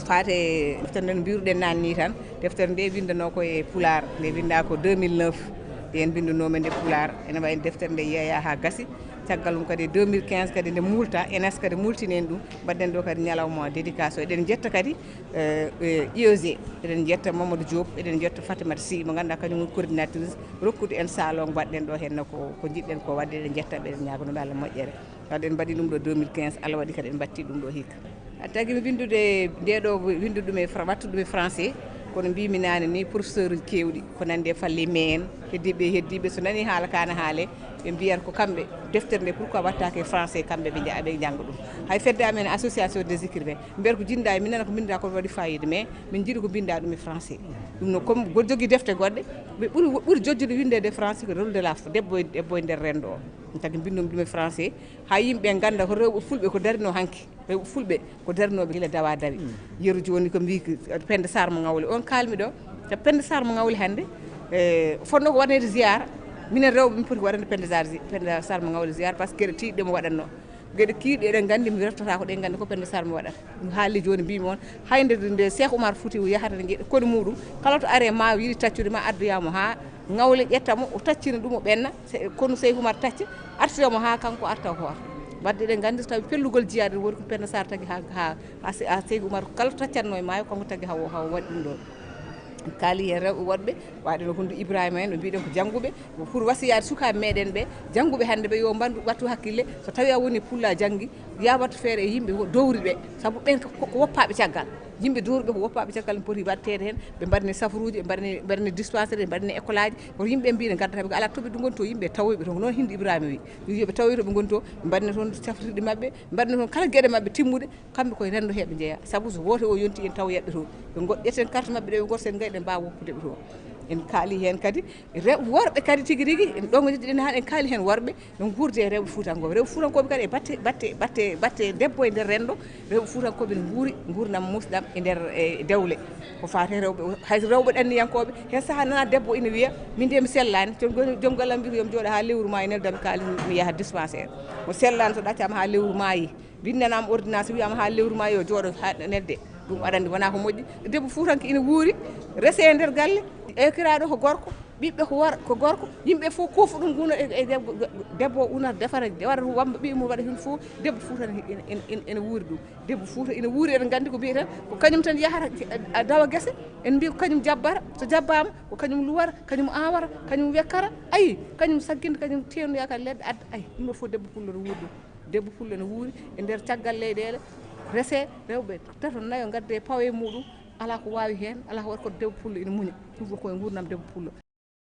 faate deftere nde no mbiruɗen nane ni tan deftere nde windano koye Pulaar nde winda ko 2009 yen bindunoma nde Pulaar ene wayi deftere nde yeeya ha gassi caggal mum kadi 2015 kadi nde multa enes kadi multinen ɗum mbaɗen ɗo kadi ñalawma dédication eɗen jetta kadi IOG eɗen jetta Mamadou Diop eɗen jetta Fatimata Sy mo ganduɗa kañum woni coordinatrice rokkude en salon mbaɗɗen ɗo henna ko jiɗɗen ko wadde eɗen jettaɓe eɗen ñagonoɓe Allah moƴƴere wadde en mbaɗi ɗum ɗo 2015 Allah waɗi kadi en batti ɗum ɗo hikka tagui windude ndeɗo windude ɗum wattude ɗum e français kono mbimi nane ni professeur uji kewɗi ko nande e falle men heddiɓe so nani haala kana haale ɓe mbiyata ko kamɓe deftere nde pourquoi wattake e français kamɓe ɓe jangga ɗum hay fedde amen association des écrivains mbiyata ko jinda e min nana ko binda ko waɗi fayida mais min jiiɗi ko binda ɗum e français ɗum no comme goɗɗo jogui defte goɗɗe ɓe ɓuuri jojjude windede e français ko rôle de la debbo e nder rendo o tagui bindomi ɗum e français ha yimɓe ganda ko rewɓe fulɓe ko darino hanki rewɓe fulɓe ko darinoɓe guila dawa dawi yeru joni ko mbi Penda Sarr mo Ngawle on kalmi ɗo te Penda Sarr mo Ngawle hande fonno ko waɗede ziyara minen rewɓe min poti waɗande Penda Sarr mo Ngawle ziyara par ce que gueɗe tiiɗɗe mo waɗatno gueɗe kiiɗe eɗen gandi mi reftata ko ɗen gandi ko Penda Sarr mo waɗata ɗum haalli joni mbimi on hayde nde Cheikh Oumar Foutiyou yahata ne jeeɗa koni muɗum kala to are ma yiiɗi taccude ma adduyamo ha Ngawle ƴettamo o taccina ɗum o ɓenna kono Cheikh Oumar tacca artiramo ha kanko arta ko arta wadde eɗen gandi so tawi pellugol jiyade woni ko Penda Sarr tagui ha Cheikh Oumar kala to taccatno e maayo kanko tagui hawo waɗi ɗum ɗon kaali hen rewɓe woɗɓe waɗeno hunde Ibrahima en ɓe mbiɗen ko jangguɓe pour wasiyade sukaɓe meɗen ɓe jangguɓe hande ɓe yo wattu hakkille so tawi a woni pulla janggui ya wattu feere e yimɓe dowriɓe saabu ɓen ko woppaɓe caggal yimɓe dowriɓe ko woppaɓe caggal ne poti wattede hen ɓe mbaɗane safruji ɓe mbaɗane dispensaire ɓe mbaɗane école aji kono yimɓe mbi ne gaddata ko ala toɓe ɗum goni to yimɓe tawoyɓe to noon hinde Ibrahima wi yoɓe tawoy toɓe goni to ɓe mbaɗane toon safrirɗe mabɓe ɓe mbaɗane toon kala gueɗe mabɓe timmude kamɓe koye rendo heɓe jeeya saabu so woto o yonti en taw yaɓɓe toon ɓe ƴetten carte mabɓe ɗe ɓe goto sen gayɗe mbawa woppudeɓe toon en kaali hen kadi worɓe kadi tigui rigui en ɗongo jiɗɗen ha en kaali hen worɓe no guurde e rewɓe Foutankoɓe kadi e batte debbo e nder rendo rewɓe Foutankoɓe ne guuri gurdam musɗam e nder dewle ko fate rewɓe hay rewɓe ɗanniyankoɓe hen saaha nana debbo ina wiiya min de mi sellani joom gallam mbi ko yomi jooɗo ha lewru maayi neldam kaali mi yaaha dispensaire mo sellani so ɗaccama ha lewru maayi bindanama ordonnance wiyama ha lewru maayi yo jooɗo ha nedde ɗum aɗa andi wona ko moƴƴi debbo Foutanko ina wuuri rese e nder galle ekiraɗo ko gorko ɓiɓɓe ko gorko yimɓe fof kofu ɗum guna e debbo unata defara wamba ɓiɓe mum waɗa hen fof debbo Fouta ene wuuri ɗum debbo Fouta ene wuuri eɗen gandi ko mbiyeten ko kañum tan yahata dawa guese en mbi ko kañum jabbata so jabbama ko kañum luwara kañum awara kañum wekkara ayi kañum sagginde kañum tenoya ka leɗɗe adda ayi ɗum ɗo fof debbo pullo ne wuuri ɗum debbo pullo ne wuuri e nder caggal leyɗele rese rewɓe tato nayo gadde pawe muɗum ala ko wawi hen ala ko waɗi ko debbo pullo ina muña ɗum fof koye gurdam debbo pullo